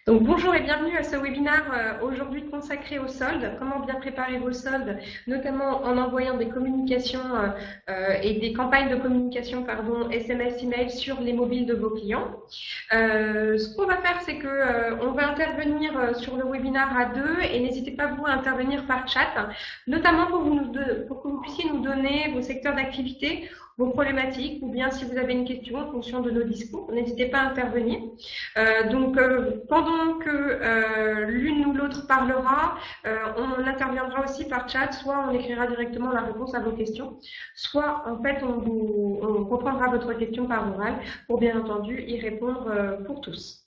Donc bonjour et bienvenue à ce webinaire aujourd'hui consacré aux soldes. Comment bien préparer vos soldes, notamment en envoyant des communications et des campagnes de communication, pardon, SMS, email sur les mobiles de vos clients. Ce qu'on va faire, c'est que on va intervenir sur le webinaire à deux et n'hésitez pas vous à intervenir par chat, notamment pour que vous puissiez nous donner vos secteurs d'activité, vos problématiques, ou bien si vous avez une question en fonction de nos discours, n'hésitez pas à intervenir. Pendant que l'une ou l'autre parlera, on interviendra aussi par chat, soit on écrira directement la réponse à vos questions, soit en fait on reprendra votre question par oral pour bien entendu y répondre pour tous.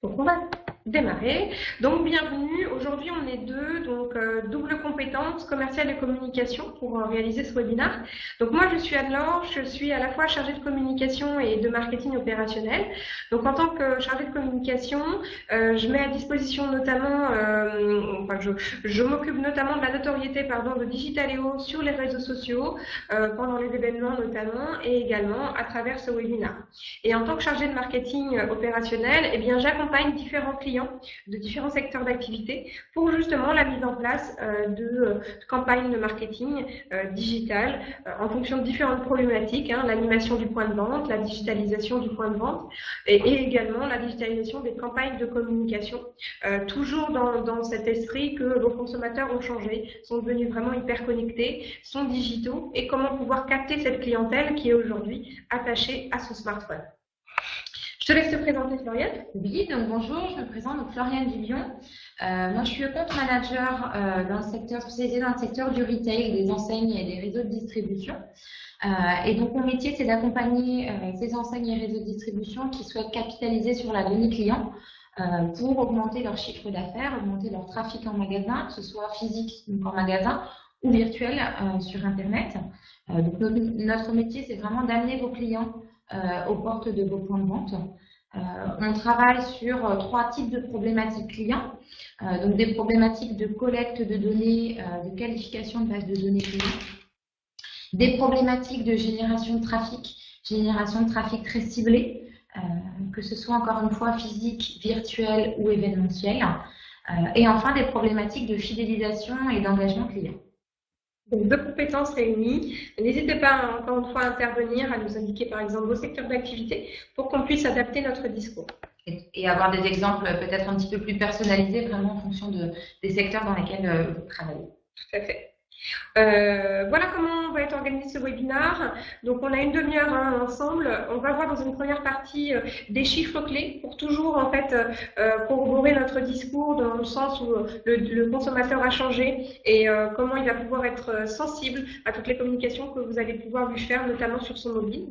Donc on va démarrer. Donc bienvenue, aujourd'hui on est deux, donc double compétence commerciale et communication pour réaliser ce webinaire. Donc moi je suis Anne-Laure, je suis à la fois chargée de communication et de marketing opérationnel. Donc en tant que chargée de communication, je mets à disposition notamment, je m'occupe notamment de la notoriété de Digitaléo sur les réseaux sociaux, pendant les événements notamment, et également à travers ce webinaire. Et en tant que chargée de marketing opérationnel, eh bien j'accompagne différents clients de différents secteurs d'activité pour justement la mise en place de campagnes de marketing digital en fonction de différentes problématiques, l'animation du point de vente, la digitalisation du point de vente et également la digitalisation des campagnes de communication, toujours dans cet esprit que vos consommateurs ont changé, sont devenus vraiment hyper connectés, sont digitaux et comment pouvoir capter cette clientèle qui est aujourd'hui attachée à son smartphone. Je te laisse te présenter, Floriane. Oui, donc bonjour, je me présente, donc Floriane Duvion. Moi, je suis compte manager dans le secteur spécialisé dans le secteur du retail, des enseignes et des réseaux de distribution. Et donc, mon métier, c'est d'accompagner ces enseignes et réseaux de distribution qui souhaitent capitaliser sur la donnée client pour augmenter leur chiffre d'affaires, augmenter leur trafic en magasin, que ce soit physique, donc en magasin, ou virtuel sur Internet. Donc, notre métier, c'est vraiment d'amener vos clients aux portes de vos points de vente. On travaille sur trois types de problématiques clients, donc des problématiques de collecte de données, de qualification de base de données clients, des problématiques de génération de trafic très ciblé, que ce soit encore une fois physique, virtuel ou événementiel, et enfin des problématiques de fidélisation et d'engagement client. Donc, deux compétences réunies. N'hésitez pas encore une fois à intervenir, à nous indiquer par exemple vos secteurs d'activité pour qu'on puisse adapter notre discours. Et avoir des exemples peut-être un petit peu plus personnalisés vraiment en fonction des secteurs dans lesquels vous travaillez. Tout à fait. Voilà comment va être organisé ce webinaire. Donc on a une demi-heure ensemble. On va voir dans une première partie des chiffres clés pour toujours en fait corroborer notre discours dans le sens où le consommateur a changé et comment il va pouvoir être sensible à toutes les communications que vous allez pouvoir lui faire, notamment sur son mobile.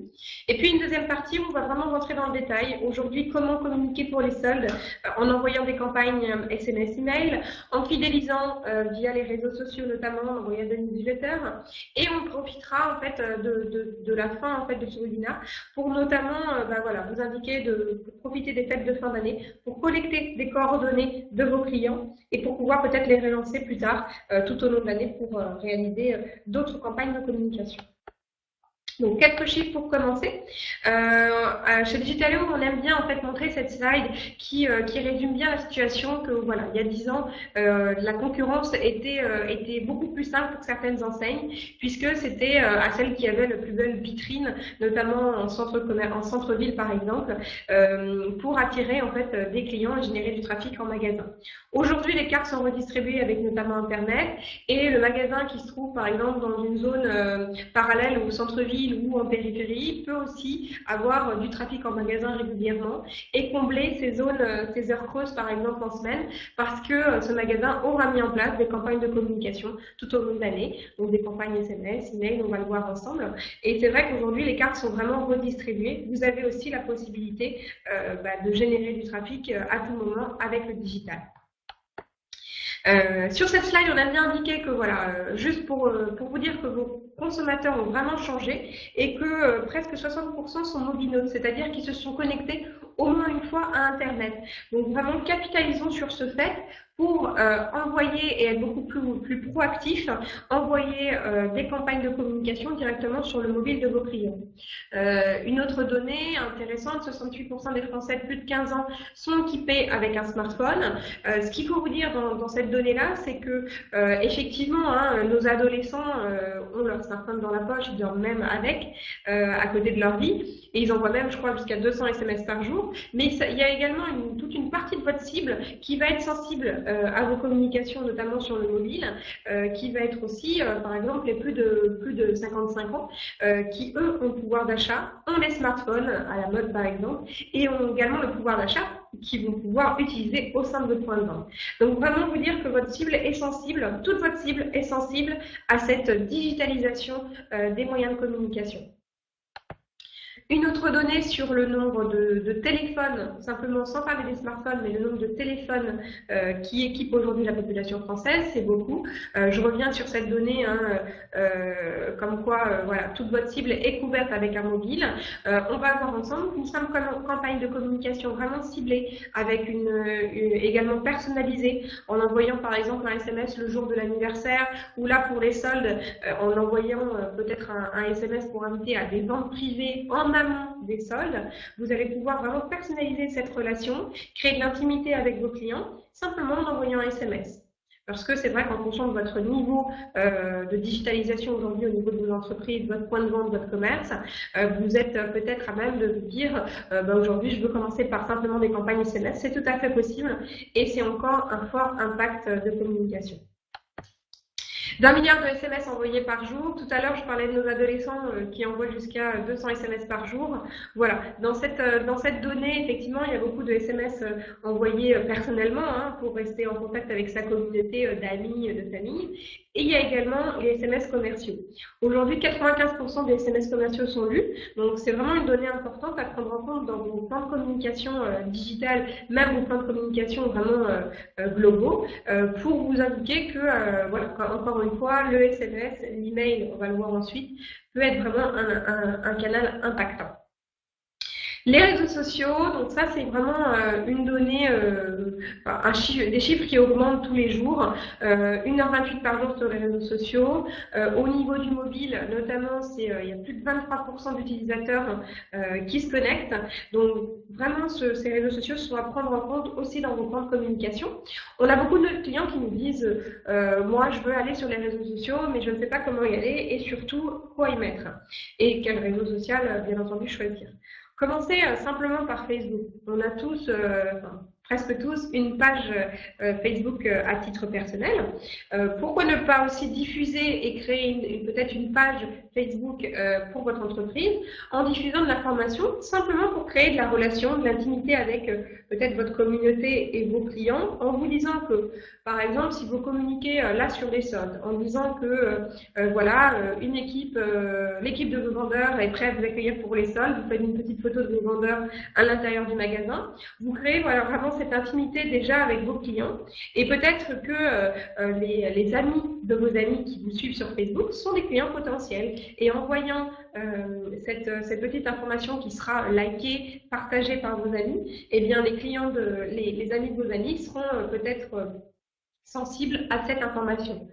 Et puis une deuxième partie où on va vraiment rentrer dans le détail. Aujourd'hui, comment communiquer pour les soldes en envoyant des campagnes SMS, email, en fidélisant via les réseaux sociaux notamment, en envoyant des newsletters, et on profitera en fait de la fin en fait de ce webinaire pour notamment vous indiquer de profiter des fêtes de fin d'année pour collecter des coordonnées de vos clients et pour pouvoir peut-être les relancer plus tard tout au long de l'année pour réaliser d'autres campagnes de communication. Donc, quelques chiffres pour commencer. Chez Digitaléo, on aime bien en fait montrer cette slide qui résume bien la situation que voilà, il y a 10 ans, la concurrence était beaucoup plus simple pour certaines enseignes puisque c'était à celle qui avait le plus belle vitrine, notamment en centre-ville par exemple, pour attirer en fait des clients et générer du trafic en magasin. Aujourd'hui, les cartes sont redistribuées avec notamment Internet et le magasin qui se trouve par exemple dans une zone parallèle au centre-ville ou en périphérie peut aussi avoir du trafic en magasin régulièrement et combler ces zones, ces heures creuses par exemple en semaine parce que ce magasin aura mis en place des campagnes de communication tout au long de l'année, donc des campagnes SMS, email, on va le voir ensemble. Et c'est vrai qu'aujourd'hui les cartes sont vraiment redistribuées. Vous avez aussi la possibilité de générer du trafic à tout moment avec le digital. Sur cette slide, on a bien indiqué que voilà, juste pour vous dire que vos consommateurs ont vraiment changé et que presque 60% sont mobiles, c'est-à-dire qu'ils se sont connectés au moins une fois à Internet. Donc vraiment, capitalisons sur ce fait pour envoyer et être beaucoup plus proactif, envoyer des campagnes de communication directement sur le mobile de vos clients. Une autre donnée intéressante, 68% des Français de plus de 15 ans sont équipés avec un smartphone. Ce qu'il faut vous dire dans cette donnée-là, c'est que effectivement, hein, nos adolescents ont leur smartphone dans la poche, ils dorment même avec, à côté de leur vie, et ils envoient même, je crois, jusqu'à 200 SMS par jour. Mais il y a également toute une partie de votre cible qui va être sensible à vos communications, notamment sur le mobile, qui va être aussi, par exemple, les plus de 55 ans, qui, eux, ont le pouvoir d'achat, ont des smartphones, à la mode par exemple, et ont également le pouvoir d'achat qu'ils vont pouvoir utiliser au sein de votre point de vente. Donc vraiment vous dire que votre cible est sensible, toute votre cible est sensible à cette digitalisation des moyens de communication. Une autre donnée sur le nombre de téléphones, simplement sans parler des smartphones, mais le nombre de téléphones qui équipent aujourd'hui la population française, c'est beaucoup. Je reviens sur cette donnée, hein, comme quoi voilà, toute votre cible est couverte avec un mobile. On va voir ensemble une simple campagne de communication vraiment ciblée, avec également personnalisée, en envoyant par exemple un SMS le jour de l'anniversaire, ou là pour les soldes, en envoyant peut-être un SMS pour inviter à des ventes privées en amont des soldes. Vous allez pouvoir vraiment personnaliser cette relation, créer de l'intimité avec vos clients, simplement en envoyant un SMS. Parce que c'est vrai qu'en fonction de votre niveau de digitalisation aujourd'hui au niveau de vos entreprises, votre point de vente, votre commerce, vous êtes peut-être à même de vous dire aujourd'hui je veux commencer par simplement des campagnes SMS. C'est tout à fait possible et c'est encore un fort impact de communication. D'1 milliard de SMS envoyés par jour. Tout à l'heure, je parlais de nos adolescents qui envoient jusqu'à 200 SMS par jour. Voilà, dans cette donnée, effectivement, il y a beaucoup de SMS envoyés personnellement hein, pour rester en contact avec sa communauté d'amis, de famille. Et il y a également les SMS commerciaux. Aujourd'hui, 95% des SMS commerciaux sont lus. Donc, c'est vraiment une donnée importante à prendre en compte dans vos plans de communication digitale, même vos plans de communication vraiment globaux, pour vous indiquer que, voilà, encore une fois, le SMS, l'email, on va le voir ensuite, peut être vraiment un canal impactant. Les réseaux sociaux, donc ça c'est vraiment une donnée, des chiffres qui augmentent tous les jours, 1h28 par jour sur les réseaux sociaux. Au niveau du mobile, notamment, il y a plus de 23% d'utilisateurs qui se connectent. Donc vraiment, ces réseaux sociaux sont à prendre en compte aussi dans vos plans de communication. On a beaucoup de clients qui nous disent moi je veux aller sur les réseaux sociaux, mais je ne sais pas comment y aller et surtout quoi y mettre. Et quel réseau social, bien entendu, choisir. Commencez simplement par Facebook. On a tous, presque tous, une page Facebook à titre personnel. Pourquoi ne pas aussi diffuser et créer peut-être une page Facebook pour votre entreprise en diffusant de l'information simplement pour créer de la relation, de l'intimité avec peut-être votre communauté et vos clients en vous disant que, par exemple, si vous communiquez là sur les soldes, en disant que voilà, l'équipe de vos vendeurs est prête à vous accueillir pour les soldes, vous faites une petite photo de vos vendeurs à l'intérieur du magasin, vous créez voilà, vraiment cette intimité déjà avec vos clients et peut-être que les amis de vos amis qui vous suivent sur Facebook sont des clients potentiels et en voyant cette petite information qui sera likée, partagée par vos amis, eh bien les amis de vos amis seront peut-être sensibles à cette information.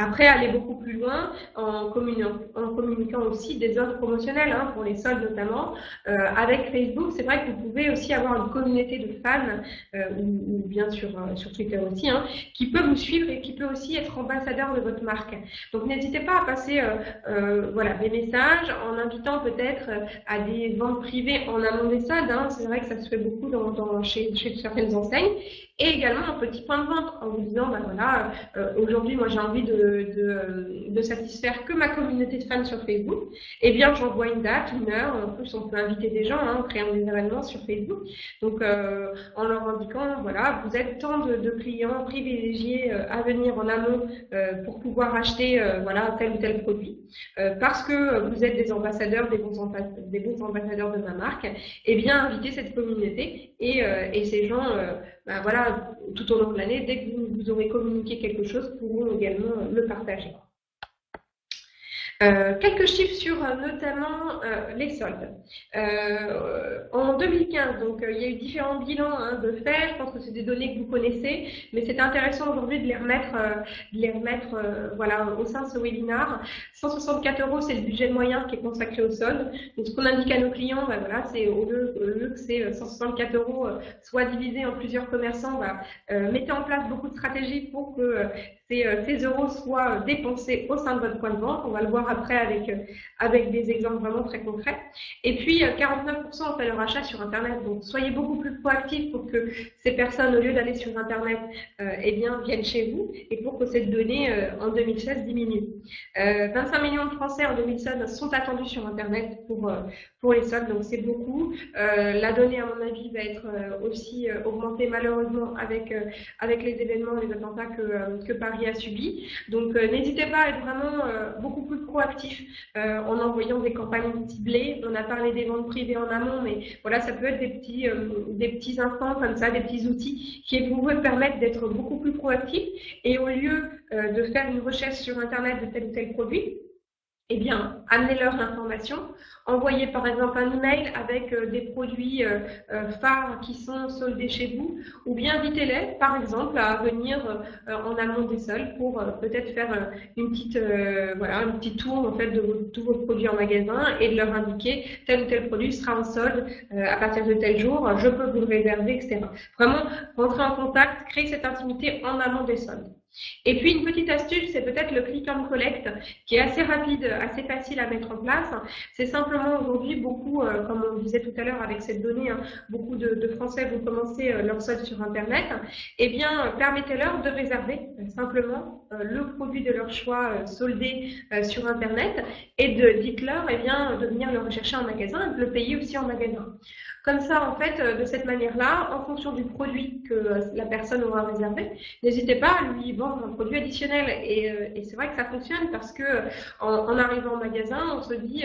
Après, aller beaucoup plus loin en communiquant aussi des offres promotionnelles, hein, pour les soldes notamment. Avec Facebook, c'est vrai que vous pouvez aussi avoir une communauté de fans, ou bien sur Twitter aussi, hein, qui peut vous suivre et qui peut aussi être ambassadeur de votre marque. Donc n'hésitez pas à passer voilà, des messages en invitant peut-être à des ventes privées en amont des soldes. Hein. C'est vrai que ça se fait beaucoup chez certaines enseignes. Et également un petit point de vente en vous disant, ben voilà, aujourd'hui moi j'ai envie de satisfaire que ma communauté de fans sur Facebook, eh bien j'envoie une date, une heure, en plus on peut inviter des gens, hein, en créant des événements sur Facebook, donc en leur indiquant, voilà, vous êtes tant de clients privilégiés à venir en amont pour pouvoir acheter voilà, tel ou tel produit, parce que vous êtes des ambassadeurs, des bons ambassadeurs de ma marque, eh bien invitez cette communauté et ces gens, ben voilà, tout au long de l'année, dès que vous aurez communiqué quelque chose, pourront également le partager. Quelques chiffres sur notamment les soldes. En 2015, donc il y a eu différents bilans de faits. Je pense que c'est des données que vous connaissez, mais c'est intéressant aujourd'hui de les remettre voilà, au sein de ce webinaire. 164 euros, c'est le budget moyen qui est consacré aux soldes. Donc ce qu'on indique à nos clients, bah, voilà, c'est au lieu que c'est 164 euros soit divisé en plusieurs commerçants, bah, mettez en place beaucoup de stratégies pour que ces euros soient dépensés au sein de votre point de vente. On va le voir après avec des exemples vraiment très concrets. Et puis, 49% ont fait leur achat sur Internet. Donc, soyez beaucoup plus proactifs pour que ces personnes, au lieu d'aller sur Internet, eh bien, viennent chez vous et pour que cette donnée, en 2016, diminue. 25 millions de Français en 2016 sont attendus sur Internet pour les soldes, donc c'est beaucoup. La donnée, à mon avis, va être aussi augmentée malheureusement avec les événements, les attentats que Paris a subis. Donc n'hésitez pas à être vraiment beaucoup plus proactif en envoyant des campagnes ciblées. On a parlé des ventes privées en amont, mais voilà, ça peut être des petits instants comme ça, des petits outils qui vous permettent d'être beaucoup plus proactif. Et au lieu de faire une recherche sur Internet de tel ou tel produit, eh bien, amenez-leur l'information. Envoyez par exemple un email avec des produits phares qui sont soldés chez vous, ou bien invitez-les par exemple à venir en amont des soldes pour peut-être faire une petite tour en fait de tous vos produits en magasin et de leur indiquer tel ou tel produit sera en solde à partir de tel jour, je peux vous le réserver, etc. Vraiment, rentrer en contact, créer cette intimité en amont des soldes. Et puis une petite astuce, c'est peut-être le click and collect qui est assez rapide, assez facile à mettre en place. C'est simplement aujourd'hui beaucoup, comme on disait tout à l'heure avec cette donnée, beaucoup de Français vont commencer leur solde sur Internet. Eh bien, permettez-leur de réserver simplement le produit de leur choix soldé sur Internet et dites-leur eh bien, de venir le rechercher en magasin et de le payer aussi en magasin. Comme ça, en fait, de cette manière-là, en fonction du produit que la personne aura réservé, n'hésitez pas à lui vendre un produit additionnel. Et c'est vrai que ça fonctionne parce que en arrivant au magasin, on se dit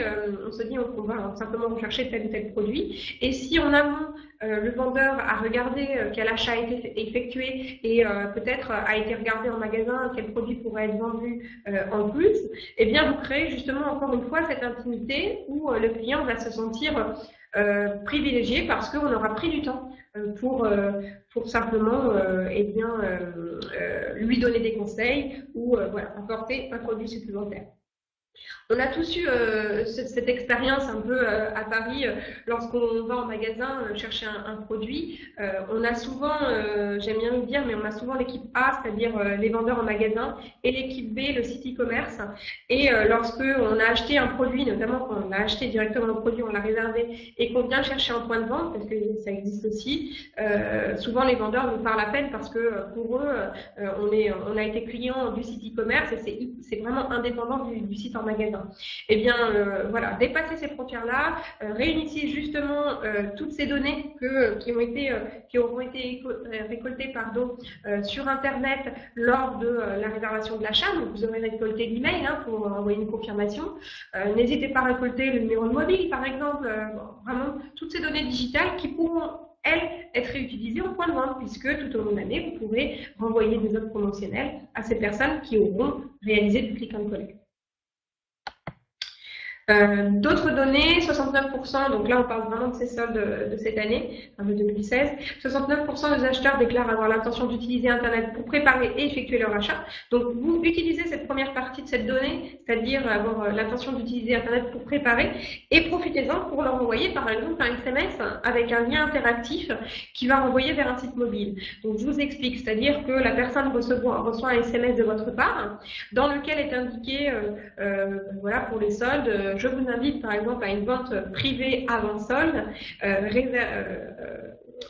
on va simplement rechercher tel ou tel produit. Et si en amont, le vendeur a regardé quel achat a été effectué et peut-être a été regardé en magasin quel produit pourrait être vendu en plus, eh bien vous créez justement encore une fois cette intimité où le client va se sentir privilégié parce qu'on aura pris du temps pour simplement lui donner des conseils ou voilà, apporter un produit supplémentaire. On a tous eu cette expérience un peu à Paris lorsqu'on va en magasin chercher un produit. On a souvent, j'aime bien le dire, mais on a souvent l'équipe A, c'est-à-dire les vendeurs en magasin, et l'équipe B, le site e-commerce. Et lorsque on a acheté un produit, notamment quand on a acheté directement le produit, on l'a réservé, et qu'on vient chercher en point de vente, parce que ça existe aussi, souvent les vendeurs nous parlent à peine parce que pour eux, on a été client du site e-commerce et c'est vraiment indépendant du site en magasin. Eh bien, voilà, dépassez ces frontières-là, réunissez justement toutes ces données qui auront été récoltées sur Internet lors de la réservation de l'achat. Donc, vous aurez récolté l'email pour envoyer une confirmation. N'hésitez pas à récolter le numéro de mobile, par exemple. Vraiment, toutes ces données digitales qui pourront elles, être réutilisées en point de vente, puisque tout au long de l'année, vous pourrez renvoyer des offres promotionnelles à ces personnes qui auront réalisé du click and collect. D'autres données, 69%, donc là on parle vraiment de ces soldes de cette année, de 2016, 69% des acheteurs déclarent avoir l'intention d'utiliser Internet pour préparer et effectuer leur achat. Donc vous utilisez cette première partie de cette donnée, c'est-à-dire avoir l'intention d'utiliser Internet pour préparer, et profitez-en pour leur envoyer par exemple un SMS avec un lien interactif qui va renvoyer vers un site mobile. Donc je vous explique, c'est-à-dire que la personne reçoit un SMS de votre part dans lequel est indiqué, voilà, pour les soldes, je vous invite par exemple à une vente privée avant solde,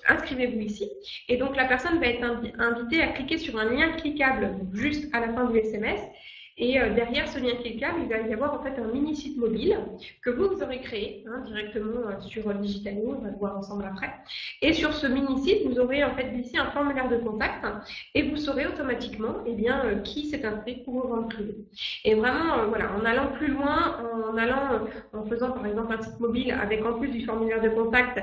inscrivez-vous ici. Et donc la personne va être invitée à cliquer sur un lien cliquable juste à la fin du SMS. Et derrière ce lien cliquable, il va y avoir en fait un mini site mobile que vous aurez créé directement sur Digitalo, on va le voir ensemble après. Et sur ce mini site, vous aurez en fait glissé un formulaire de contact et vous saurez automatiquement qui s'est inscrit pour vos ventes privées. Et vraiment, voilà, en allant plus loin, en faisant par exemple un site mobile avec en plus du formulaire de contact,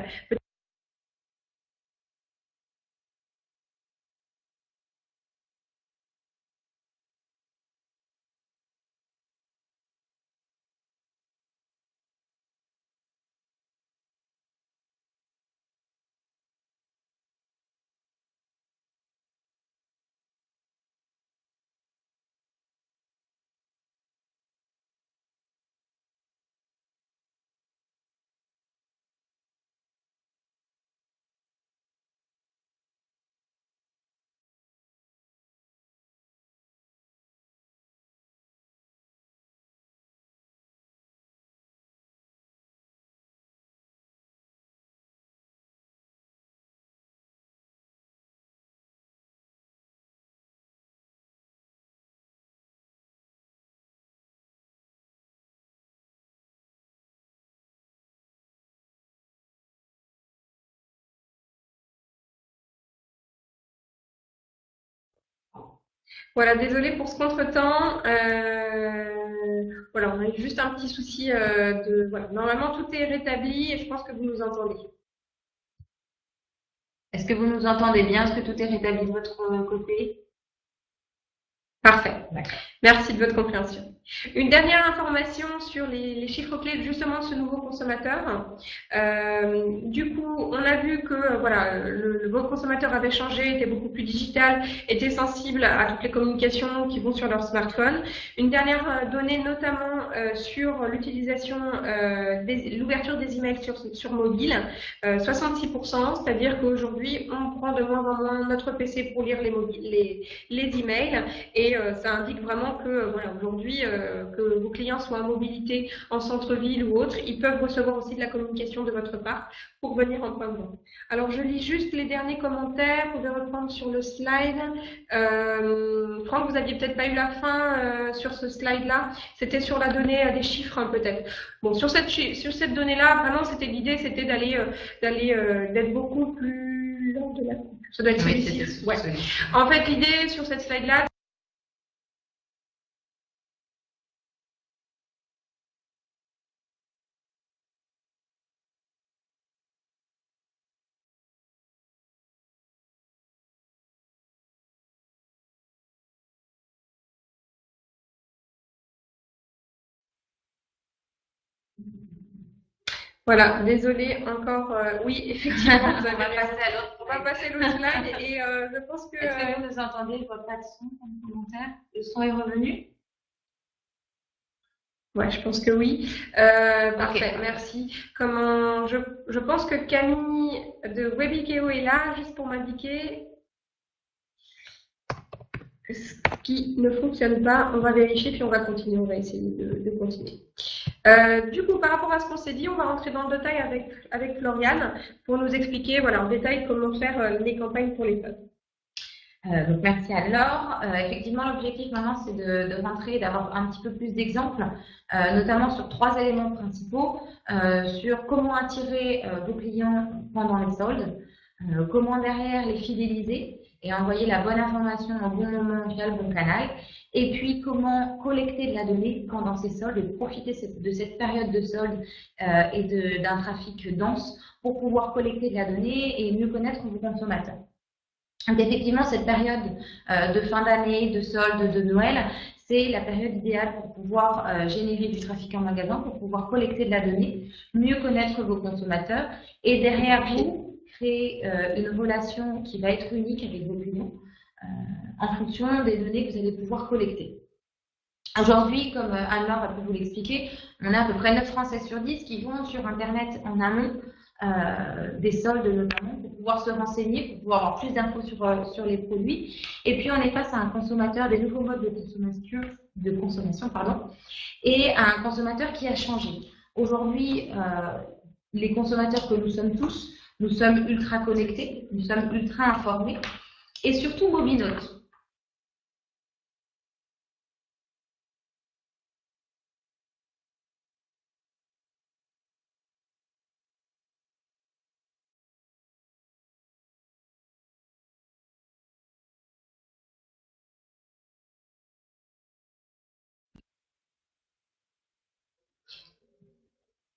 Voilà, désolée pour ce contretemps. Voilà, on a eu juste un petit souci de. Voilà. Normalement, tout est rétabli et je pense que vous nous entendez. Est-ce que vous nous entendez bien? Est-ce que tout est rétabli de votre côté? Parfait. Merci de votre compréhension. Une dernière information sur les chiffres clés justement de ce nouveau consommateur. Du coup, on a vu que voilà, votre consommateur avait changé, était beaucoup plus digital, était sensible à toutes les communications qui vont sur leur smartphone. Une dernière donnée notamment sur l'utilisation, l'ouverture des emails sur mobile, 66%, c'est-à-dire qu'aujourd'hui, on prend de moins en moins notre PC pour lire les emails et ça indique vraiment que voilà, aujourd'hui, que vos clients soient en mobilité, en centre-ville ou autre, ils peuvent recevoir aussi de la communication de votre part pour venir en point de vente. Alors, je lis juste les derniers commentaires. Vous pouvez reprendre sur le slide. Franck, vous aviez peut-être pas eu la fin sur ce slide-là. C'était sur la donnée des chiffres, hein, peut-être. Bon, sur cette donnée-là, vraiment, l'idée, c'était d'être beaucoup plus lent de la coupe. Ça doit être celui-ci. Ouais. En fait, l'idée sur cette slide-là, voilà, désolée encore. Oui, effectivement, vous avez raison. On va passer l'autre slide et je pense que. Est-ce que vous nous entendez? Je vois pas de son comme commentaire. Le son est revenu? Ouais, je pense que oui. Parfait, merci. Je pense que Camille de Webikeo est là, juste pour m'indiquer ce qui ne fonctionne pas. On va vérifier puis on va continuer. On va essayer de continuer. Du coup, par rapport à ce qu'on s'est dit, on va rentrer dans le détail avec Floriane pour nous expliquer, voilà, en détail comment faire les campagnes pour les femmes. Donc merci à Laure. Effectivement, l'objectif maintenant, c'est de rentrer et d'avoir un petit peu plus d'exemples, notamment sur 3 éléments principaux, sur comment attirer vos clients pendant les soldes, comment derrière les fidéliser et envoyer la bonne information au bon moment via le bon canal, et puis comment collecter de la donnée pendant ces soldes et profiter de cette période de soldes et d'un trafic dense pour pouvoir collecter de la donnée et mieux connaître vos consommateurs. Donc effectivement, cette période de fin d'année, de solde, de Noël, c'est la période idéale pour pouvoir générer du trafic en magasin, pour pouvoir collecter de la donnée, mieux connaître vos consommateurs et derrière vous, créer une relation qui va être unique avec vos clients en fonction des données que vous allez pouvoir collecter. Aujourd'hui, comme Anne-Laure a pu vous l'expliquer, on a à peu près 9 Français sur 10 qui vont sur Internet en amont des soldes notamment pour pouvoir se renseigner, pour pouvoir avoir plus d'infos sur les produits. Et puis on est face à un consommateur, des nouveaux modes de consommation, et à un consommateur qui a changé. Aujourd'hui, les consommateurs que nous sommes tous, nous sommes ultra connectés, nous sommes ultra informés et surtout mobinotes.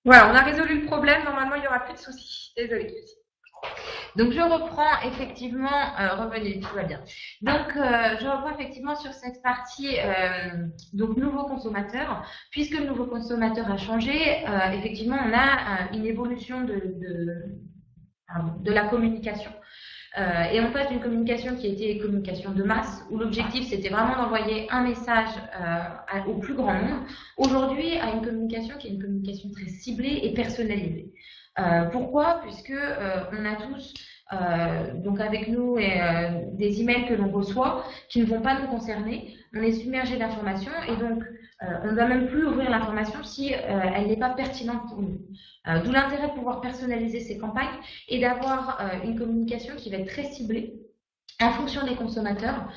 Voilà, on a résolu le problème. Normalement, il n'y aura plus de soucis. Désolée. Donc je reprends effectivement, revenu, tout va bien. Donc je reprends effectivement sur cette partie donc nouveau consommateur. Puisque le nouveau consommateur a changé, effectivement on a une évolution de la communication. Et on passe d'une communication qui était une communication de masse, où l'objectif c'était vraiment d'envoyer un message au plus grand nombre, aujourd'hui à une communication qui est une communication très ciblée et personnalisée. Pourquoi? Puisque on a tous donc avec nous des emails que l'on reçoit qui ne vont pas nous concerner. On est submergé d'informations et donc on ne va même plus ouvrir l'information si elle n'est pas pertinente pour nous. D'où l'intérêt de pouvoir personnaliser ces campagnes et d'avoir une communication qui va être très ciblée en fonction des consommateurs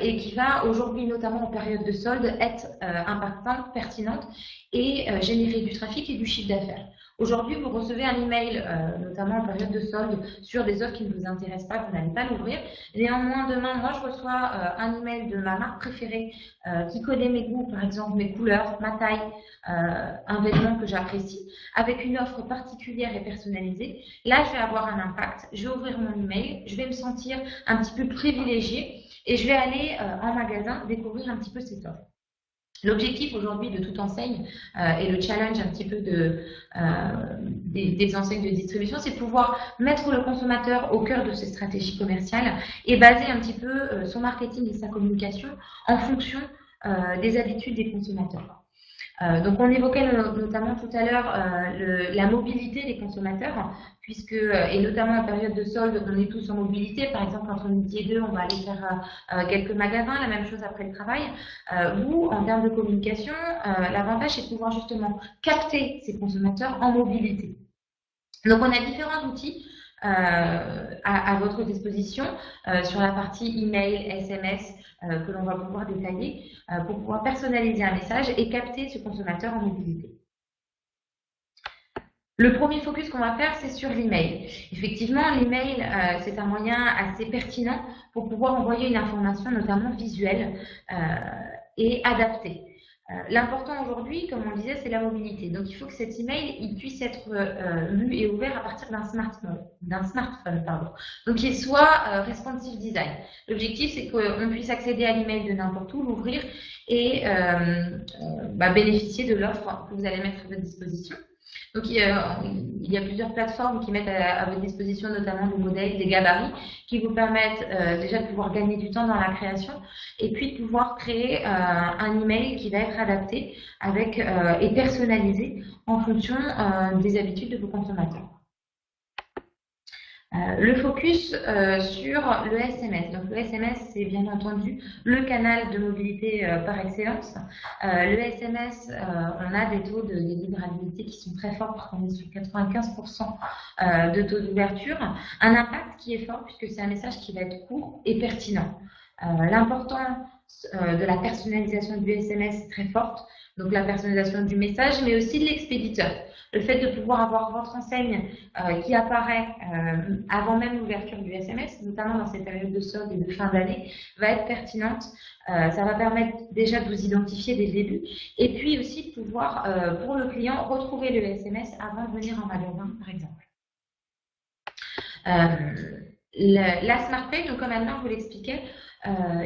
et qui va aujourd'hui, notamment en période de solde, être impactante, pertinente et générer du trafic et du chiffre d'affaires. Aujourd'hui, vous recevez un email, notamment en période de solde, sur des offres qui ne vous intéressent pas, vous n'allez pas l'ouvrir. Néanmoins, demain, moi, je reçois un email de ma marque préférée qui connaît mes goûts, par exemple mes couleurs, ma taille, un vêtement que j'apprécie, avec une offre particulière et personnalisée. Là, je vais avoir un impact. Je vais ouvrir mon email, je vais me sentir un petit peu privilégiée et je vais aller en magasin découvrir un petit peu cette offre. L'objectif aujourd'hui de toute enseigne et le challenge un petit peu des enseignes de distribution, c'est de pouvoir mettre le consommateur au cœur de ses stratégies commerciales et baser un petit peu son marketing et sa communication en fonction des habitudes des consommateurs. Donc on évoquait notamment tout à l'heure la mobilité des consommateurs, puisque, et notamment en période de solde, on est tous en mobilité. Par exemple, entre midi et 2, on va aller faire quelques magasins, la même chose après le travail. Vous, en termes de communication, l'avantage c'est de pouvoir justement capter ces consommateurs en mobilité. Donc on a différents outils à votre disposition sur la partie email, SMS, que l'on va pouvoir détailler pour pouvoir personnaliser un message et capter ce consommateur en mobilité. Le premier focus qu'on va faire, c'est sur l'email. Effectivement, l'email, c'est un moyen assez pertinent pour pouvoir envoyer une information, notamment visuelle et adaptée. L'important aujourd'hui, comme on disait, c'est la mobilité. Donc, il faut que cet email il puisse être lu et ouvert à partir d'un smartphone. Donc, qu'il soit responsive design. L'objectif, c'est qu'on puisse accéder à l'email de n'importe où, l'ouvrir et bénéficier de l'offre que vous allez mettre à votre disposition. Donc, il y a plusieurs plateformes qui mettent à votre disposition notamment des modèles, des gabarits, qui vous permettent déjà de pouvoir gagner du temps dans la création et puis de pouvoir créer un email qui va être adapté avec, et personnalisé en fonction des habitudes de vos consommateurs. Le focus sur le SMS. Donc le SMS, c'est bien entendu le canal de mobilité par excellence. Le SMS, on a des taux de délivrabilité qui sont très forts, puisqu'on est sur 95% de taux d'ouverture. Un impact qui est fort, puisque c'est un message qui va être court et pertinent. L'importance de la personnalisation du SMS est très forte. Donc la personnalisation du message, mais aussi de l'expéditeur. Le fait de pouvoir avoir votre enseigne qui apparaît avant même l'ouverture du SMS, notamment dans cette période de solde et de fin d'année, va être pertinente. Ça va permettre déjà de vous identifier dès le début et puis aussi de pouvoir, pour le client, retrouver le SMS avant de venir en magasin, par exemple. La Smart Page, donc comme Anne-Laure vous l'expliquait,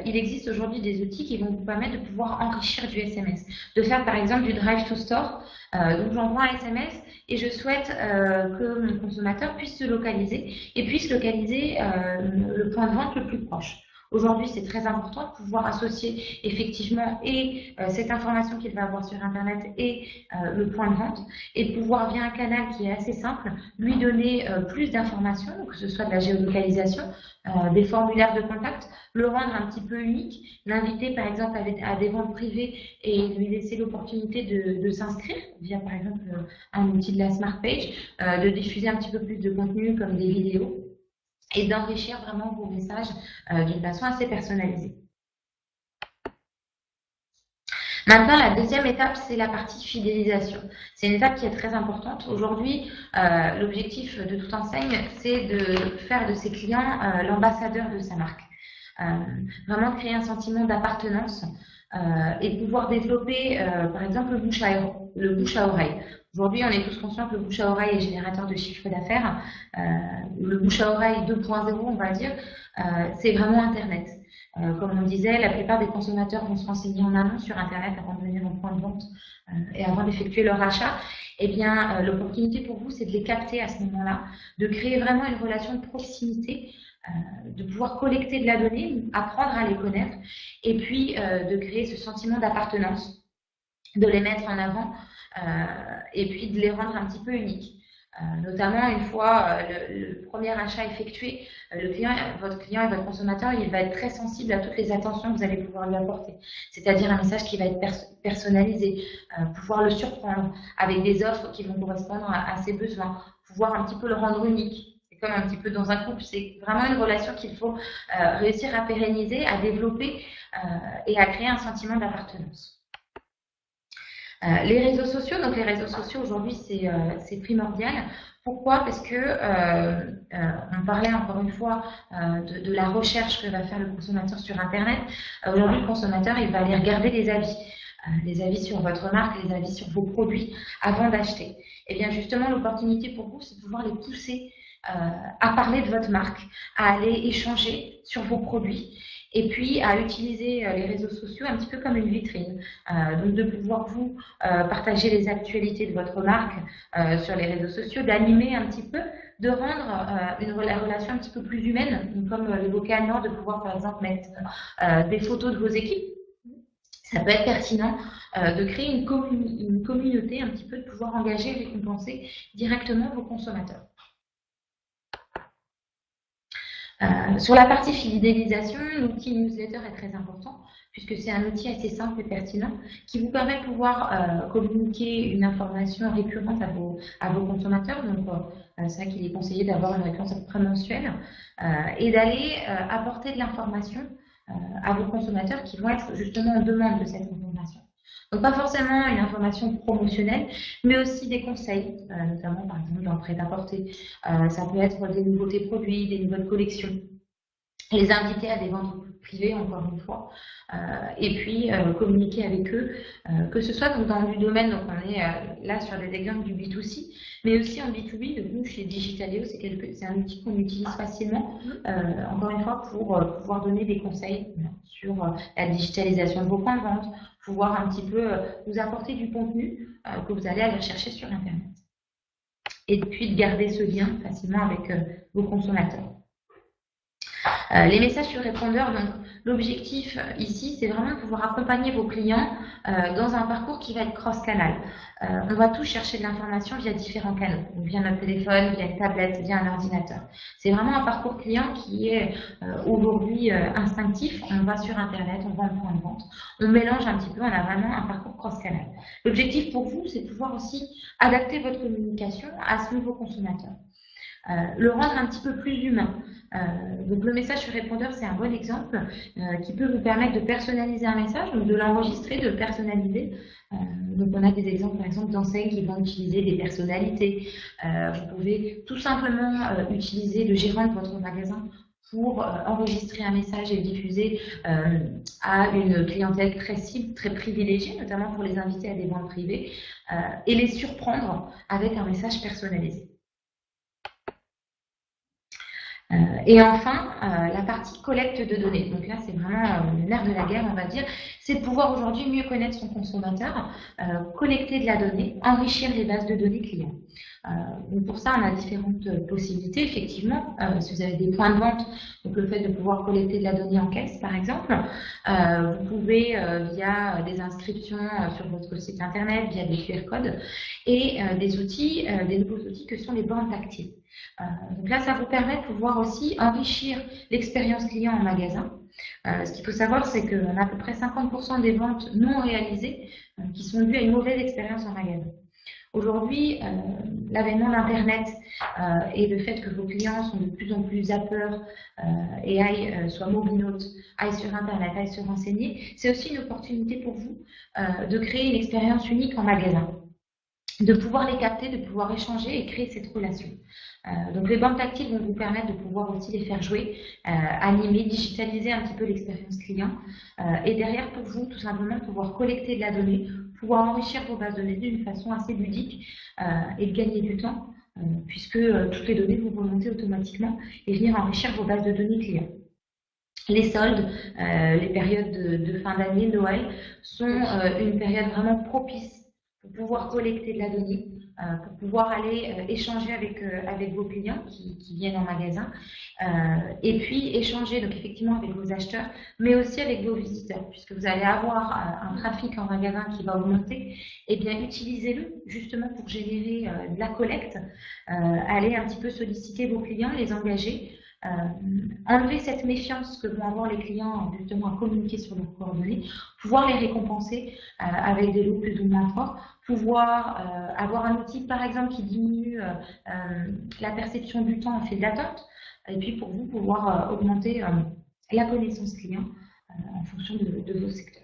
il existe aujourd'hui des outils qui vont vous permettre de pouvoir enrichir du SMS, de faire par exemple du Drive to Store. Donc j'envoie un SMS et je souhaite que mon consommateur puisse se localiser et puisse localiser le point de vente le plus proche. Aujourd'hui, c'est très important de pouvoir associer effectivement cette information qu'il va avoir sur Internet et le point de vente et de pouvoir, via un canal qui est assez simple, lui donner plus d'informations, que ce soit de la géolocalisation, des formulaires de contact, le rendre un petit peu unique, l'inviter par exemple à des ventes privées et lui laisser l'opportunité de s'inscrire via par exemple un outil de la Smart Page, de diffuser un petit peu plus de contenu comme des vidéos, et d'enrichir vraiment vos messages d'une façon assez personnalisée. Maintenant, la deuxième étape, c'est la partie fidélisation. C'est une étape qui est très importante. Aujourd'hui, l'objectif de toute enseigne, c'est de faire de ses clients l'ambassadeur de sa marque. Vraiment créer un sentiment d'appartenance et de pouvoir développer, par exemple, le bouche à oreille. Aujourd'hui, on est tous conscients que le bouche à oreille est générateur de chiffre d'affaires. Le bouche à oreille 2.0, on va dire, c'est vraiment Internet. Comme on disait, la plupart des consommateurs vont se renseigner en amont sur Internet avant de venir au point de vente et avant d'effectuer leur achat. Eh bien, l'opportunité pour vous, c'est de les capter à ce moment-là, de créer vraiment une relation de proximité, de pouvoir collecter de la donnée, apprendre à les connaître, et puis de créer ce sentiment d'appartenance, de les mettre en avant, et puis de les rendre un petit peu uniques. Notamment une fois le premier achat effectué, votre client et votre consommateur, il va être très sensible à toutes les attentions que vous allez pouvoir lui apporter. C'est-à-dire un message qui va être personnalisé, pouvoir le surprendre avec des offres qui vont correspondre à ses besoins, pouvoir un petit peu le rendre unique. C'est comme un petit peu dans un couple, c'est vraiment une relation qu'il faut réussir à pérenniser, à développer et à créer un sentiment d'appartenance. Les réseaux sociaux, donc les réseaux sociaux aujourd'hui c'est primordial. Pourquoi? Parce que on parlait encore une fois de la recherche que va faire le consommateur sur Internet. Aujourd'hui, le consommateur il va aller regarder les avis sur votre marque, les avis sur vos produits avant d'acheter. Et bien justement, l'opportunité pour vous, c'est de pouvoir les pousser à parler de votre marque, à aller échanger sur vos produits et puis à utiliser les réseaux sociaux un petit peu comme une vitrine. Donc de pouvoir vous partager les actualités de votre marque sur les réseaux sociaux, d'animer un petit peu, de rendre la relation un petit peu plus humaine, comme l'évoquait Anne-Laure, de pouvoir par exemple mettre des photos de vos équipes. Ça peut être pertinent de créer une communauté, un petit peu, de pouvoir engager et récompenser directement vos consommateurs. Sur la partie fidélisation, l'outil newsletter est très important puisque c'est un outil assez simple et pertinent qui vous permet de pouvoir communiquer une information récurrente à vos consommateurs. Donc, c'est vrai qu'il est conseillé d'avoir une réponse à peu près mensuelle et d'aller apporter de l'information à vos consommateurs qui vont être justement en demande de cette information. Donc, pas forcément une information promotionnelle, mais aussi des conseils, notamment par exemple dans le prêt-à-porter. Ça peut être des nouveautés produits, des nouvelles collections, les inviter à des ventes privées, encore une fois, et puis communiquer avec eux, que ce soit donc dans du domaine, donc on est là sur des exemples du B2C, mais aussi en B2B, donc nous chez Digitaléo, c'est un outil qu'on utilise facilement, encore une fois, pour pouvoir donner des conseils sur la digitalisation de vos points de vente, pouvoir un petit peu vous apporter du contenu que vous allez aller chercher sur Internet. Et puis de garder ce lien facilement avec vos consommateurs. Les messages sur répondeur, donc l'objectif ici, c'est vraiment de pouvoir accompagner vos clients dans un parcours qui va être cross-canal. On va tous chercher de l'information via différents canaux, via notre téléphone, via une tablette, via un ordinateur. C'est vraiment un parcours client qui est aujourd'hui instinctif. On va sur Internet, on va en point de vente, on mélange un petit peu, on a vraiment un parcours cross-canal. L'objectif pour vous, c'est de pouvoir aussi adapter votre communication à ce nouveau consommateur. Le rendre un petit peu plus humain. Donc le message sur répondeur, c'est un bon exemple qui peut vous permettre de personnaliser un message, donc de l'enregistrer, de le personnaliser. Donc on a des exemples, par exemple, d'enseignes qui vont utiliser des personnalités. Vous pouvez tout simplement utiliser le gérant de votre magasin pour enregistrer un message et le diffuser à une clientèle très cible, très privilégiée, notamment pour les inviter à des ventes privées, et les surprendre avec un message personnalisé. Et enfin, la partie collecte de données. Donc là, c'est vraiment le nerf de la guerre, on va dire. C'est de pouvoir aujourd'hui mieux connaître son consommateur, collecter de la donnée, enrichir les bases de données clients. Donc pour ça, on a différentes possibilités, effectivement. Si vous avez des points de vente, donc le fait de pouvoir collecter de la donnée en caisse, par exemple, vous pouvez, via des inscriptions sur votre site internet, via des QR codes, et des outils, des nouveaux outils que sont les bornes tactiles. Donc là, ça vous permet de pouvoir aussi enrichir l'expérience client en magasin. Ce qu'il faut savoir, c'est qu'on a à peu près 50% des ventes non réalisées qui sont dues à une mauvaise expérience en magasin. Aujourd'hui, l'avènement d'Internet et le fait que vos clients sont de plus en plus zappeurs et soient mobinautes, aillent sur Internet, aillent se renseigner, c'est aussi une opportunité pour vous de créer une expérience unique en magasin, de pouvoir les capter, de pouvoir échanger et créer cette relation. Donc les bornes tactiles vont vous permettre de pouvoir aussi les faire jouer, animer, digitaliser un petit peu l'expérience client et derrière pour vous tout simplement pouvoir collecter de la donnée, pouvoir enrichir vos bases de données d'une façon assez ludique et de gagner du temps puisque toutes les données vont remonter automatiquement et venir enrichir vos bases de données clients. Les soldes, les périodes de fin d'année, Noël, sont une période vraiment propice pour pouvoir collecter de la donnée, pour pouvoir aller échanger avec vos clients qui viennent en magasin, et puis échanger donc effectivement avec vos acheteurs, mais aussi avec vos visiteurs, puisque vous allez avoir un trafic en magasin qui va augmenter, et bien utilisez-le justement pour générer de la collecte, aller un petit peu solliciter vos clients, les engager, enlever cette méfiance que vont avoir les clients justement à communiquer sur leurs coordonnées, pouvoir les récompenser avec des lots plus ou moins forts, pouvoir avoir un outil par exemple qui diminue la perception du temps en file d'attente, et puis pour vous pouvoir augmenter la connaissance client en fonction de vos secteurs.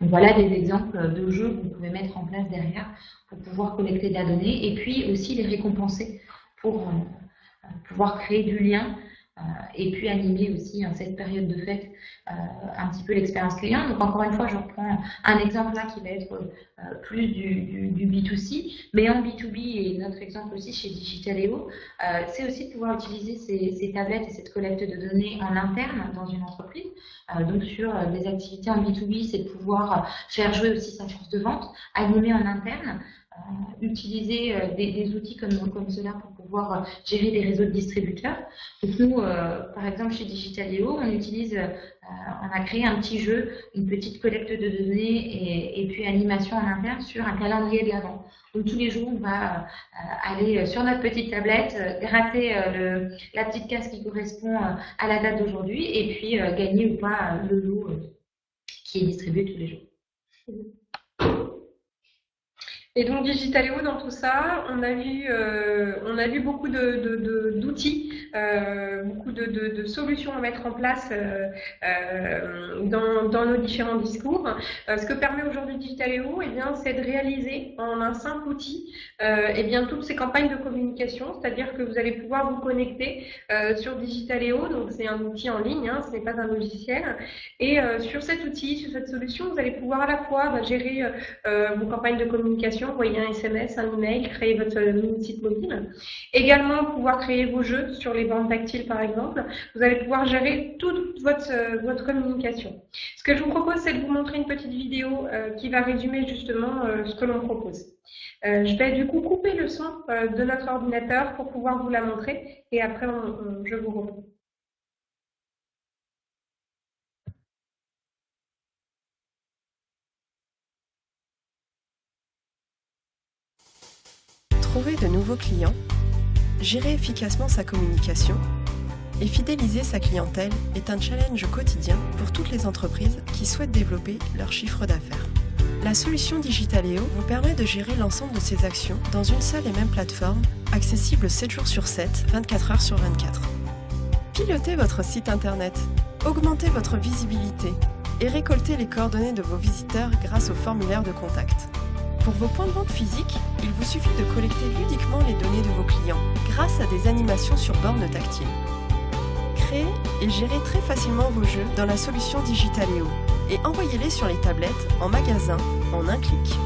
Donc voilà des exemples de jeux que vous pouvez mettre en place derrière pour pouvoir collecter de la donnée et puis aussi les récompenser pour pouvoir créer du lien et puis animer aussi cette période de fête un petit peu l'expérience client. Donc encore une fois, je reprends un exemple là qui va être plus du B2C, mais en B2B et notre exemple aussi chez Digitaléo, c'est aussi de pouvoir utiliser ces tablettes et cette collecte de données en interne dans une entreprise. Donc sur des activités en B2B, c'est de pouvoir faire jouer aussi sa force de vente, animer en interne, utiliser des outils comme cela pour pouvoir gérer des réseaux de distributeurs. Donc nous, par exemple, chez Digitaléo, on a créé un petit jeu, une petite collecte de données et puis animation en interne sur un calendrier de l'Avent. Donc tous les jours, on va aller sur notre petite tablette, gratter la petite case qui correspond à la date d'aujourd'hui et puis gagner ou pas le lot qui est distribué tous les jours. Et donc Digitaléo, dans tout ça, on a vu beaucoup d'outils, beaucoup de solutions à mettre en place dans nos différents discours. Ce que permet aujourd'hui Digitaléo, c'est de réaliser en un simple outil toutes ces campagnes de communication, c'est-à-dire que vous allez pouvoir vous connecter sur Digitaléo, donc c'est un outil en ligne, ce n'est pas un logiciel, et sur cet outil, sur cette solution, vous allez pouvoir à la fois gérer vos campagnes de communication, envoyer un SMS, un email, créer votre site mobile. Également, pouvoir créer vos jeux sur les bandes tactiles, par exemple. Vous allez pouvoir gérer toute votre communication. Ce que je vous propose, c'est de vous montrer une petite vidéo qui va résumer justement ce que l'on propose. Je vais du coup couper le son de notre ordinateur pour pouvoir vous la montrer et après, je vous reprends. Trouver de nouveaux clients, gérer efficacement sa communication et fidéliser sa clientèle est un challenge quotidien pour toutes les entreprises qui souhaitent développer leur chiffre d'affaires. La solution Digitaléo vous permet de gérer l'ensemble de ces actions dans une seule et même plateforme, accessible 7 jours sur 7, 24 heures sur 24. Pilotez votre site internet, augmentez votre visibilité et récoltez les coordonnées de vos visiteurs grâce au formulaire de contact. Pour vos points de vente physiques, il vous suffit de collecter ludiquement les données de vos clients grâce à des animations sur borne tactile. Créez et gérez très facilement vos jeux dans la solution Digitaléo et envoyez-les sur les tablettes en magasin en un clic.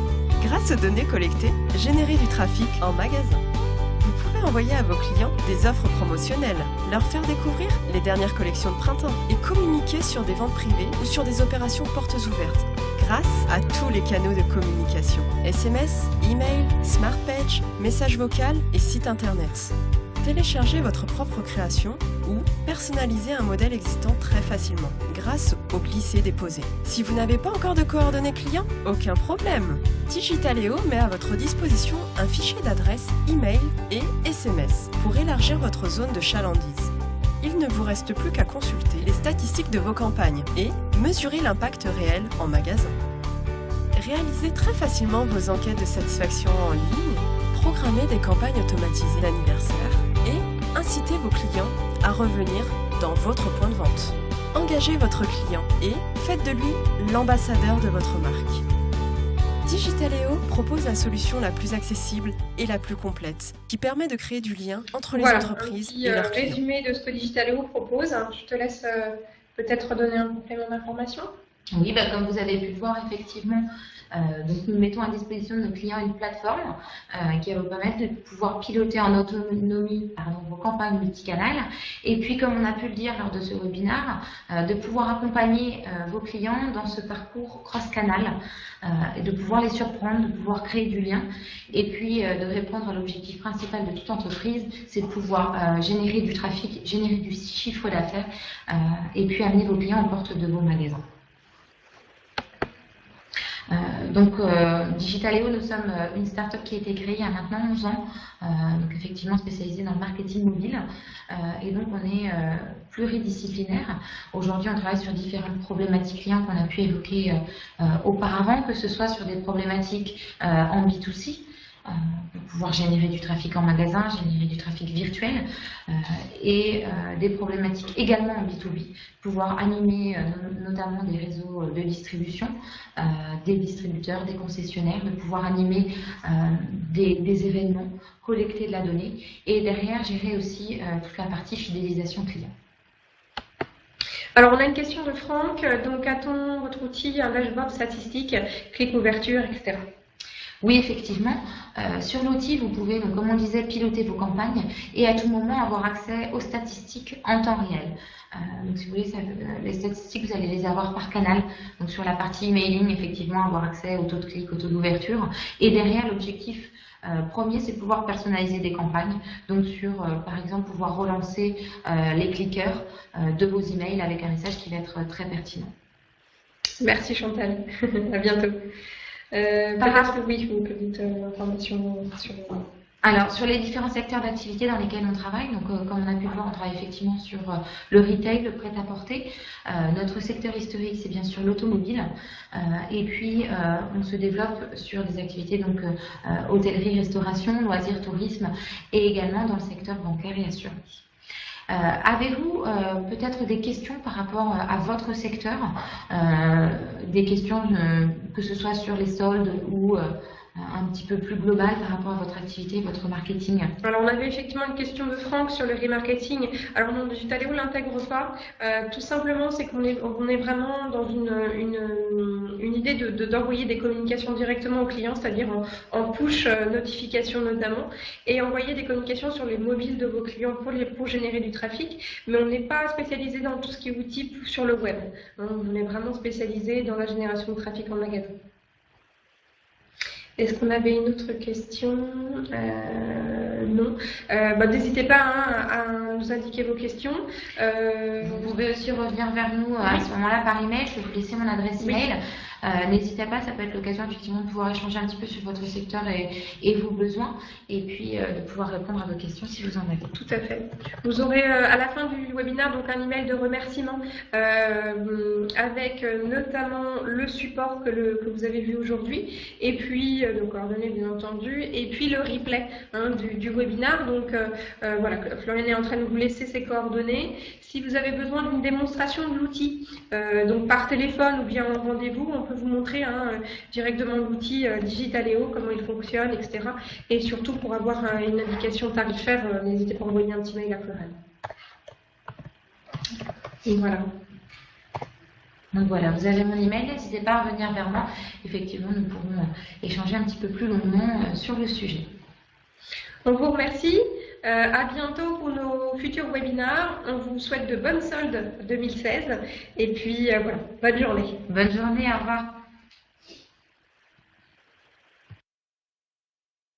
Grâce aux données collectées, générez du trafic en magasin. Vous pouvez envoyer à vos clients des offres promotionnelles, leur faire découvrir les dernières collections de printemps et communiquer sur des ventes privées ou sur des opérations portes ouvertes grâce à tous les canaux de communication. SMS, email, smart page, message vocal et site internet. Téléchargez votre propre création ou personnalisez un modèle existant très facilement grâce au glisser-déposer. Si vous n'avez pas encore de coordonnées clients, aucun problème. Digitaléo met à votre disposition un fichier d'adresse, email et SMS pour élargir votre zone de chalandise. Il ne vous reste plus qu'à consulter les statistiques de vos campagnes et mesurer l'impact réel en magasin. Réalisez très facilement vos enquêtes de satisfaction en ligne, programmez des campagnes automatisées d'anniversaire et incitez vos clients à revenir dans votre point de vente. Engagez votre client et faites de lui l'ambassadeur de votre marque. Digitaléo propose la solution la plus accessible et la plus complète, qui permet de créer du lien entre les entreprises et leurs clients. Résumé de ce que Digitaléo propose. Je te laisse peut-être donner un complément d'information. Oui, comme vous avez pu le voir, effectivement, donc nous mettons à disposition de nos clients une plateforme qui va vous permettre de pouvoir piloter en autonomie vos campagnes multicanales. Et puis, comme on a pu le dire lors de ce webinaire, de pouvoir accompagner vos clients dans ce parcours cross-canal et de pouvoir les surprendre, de pouvoir créer du lien. Et puis, de répondre à l'objectif principal de toute entreprise, c'est de pouvoir générer du trafic, générer du chiffre d'affaires et puis amener vos clients en porte de vos magasins. Digitaléo, nous sommes une start-up qui a été créée il y a maintenant 11 ans, donc effectivement spécialisée dans le marketing mobile, et donc on est pluridisciplinaire. Aujourd'hui, on travaille sur différentes problématiques clients qu'on a pu évoquer auparavant, que ce soit sur des problématiques en B2C, pour pouvoir générer du trafic en magasin, générer du trafic virtuel et des problématiques également en B2B, pouvoir animer notamment des réseaux de distribution, des distributeurs, des concessionnaires, de pouvoir animer des événements, collecter de la donnée et derrière gérer aussi toute la partie fidélisation client. Alors, on a une question de Franck. Donc, a-t-on votre outil, un dashboard statistique, clic ouverture, etc. Oui, effectivement. Sur l'outil, vous pouvez, donc, comme on disait, piloter vos campagnes et à tout moment avoir accès aux statistiques en temps réel. Donc, si vous voulez, les statistiques, vous allez les avoir par canal. Donc, sur la partie emailing, effectivement, avoir accès au taux de clic, au taux d'ouverture. Et derrière, l'objectif premier, c'est de pouvoir personnaliser des campagnes. Donc, par exemple, pouvoir relancer les cliqueurs de vos emails avec un message qui va être très pertinent. Merci Chantal. À bientôt. Peut-être que oui, une petite information sur... Alors, sur les différents secteurs d'activité dans lesquels on travaille, donc comme on a pu le voir, on travaille effectivement sur le retail, le prêt-à-porter. Notre secteur historique, c'est bien sûr l'automobile. Et puis, on se développe sur des activités, donc hôtellerie, restauration, loisirs, tourisme, et également dans le secteur bancaire et assurance. Avez-vous peut-être des questions par rapport à votre secteur, des questions que ce soit sur les soldes ou un petit peu plus global par rapport à votre activité, votre marketing? Alors, on avait effectivement une question de Franck sur le remarketing. Alors, non, Digitaléo ne l'intègre pas. Tout simplement, c'est qu'on est vraiment dans une idée d'envoyer des communications directement aux clients, c'est-à-dire en push notification notamment, et envoyer des communications sur les mobiles de vos clients pour générer du trafic. Mais on n'est pas spécialisé dans tout ce qui est outils sur le web. On est vraiment spécialisé dans la génération de trafic en magasin. Est-ce qu'on avait une autre question? Non. N'hésitez pas à nous indiquer vos questions. Vous pouvez aussi revenir vers nous à ce moment-là par email. Je vais vous laisser mon adresse email. N'hésitez pas, ça peut être l'occasion effectivement de pouvoir échanger un petit peu sur votre secteur et vos besoins, et puis de pouvoir répondre à vos questions si vous en avez. Tout à fait. Vous aurez à la fin du webinaire donc un email de remerciement avec notamment le support que vous avez vu aujourd'hui, et puis nos coordonnées bien entendu, et puis le replay du webinaire. Donc voilà, Floriane est en train de vous laisser ses coordonnées. Si vous avez besoin d'une démonstration de l'outil, donc par téléphone ou bien en rendez-vous, on peut vous montrer directement l'outil Digitaléo, comment il fonctionne, etc. Et surtout, pour avoir une indication tarifaire, n'hésitez pas à envoyer un petit mail à Floriane. Et voilà. Donc voilà, vous avez mon email, n'hésitez pas à revenir vers moi. Effectivement, nous pourrons échanger un petit peu plus longuement sur le sujet. On vous remercie. À bientôt pour nos futurs webinaires. On vous souhaite de bonnes soldes 2016. Et puis voilà, bonne journée. Bonne journée, au revoir.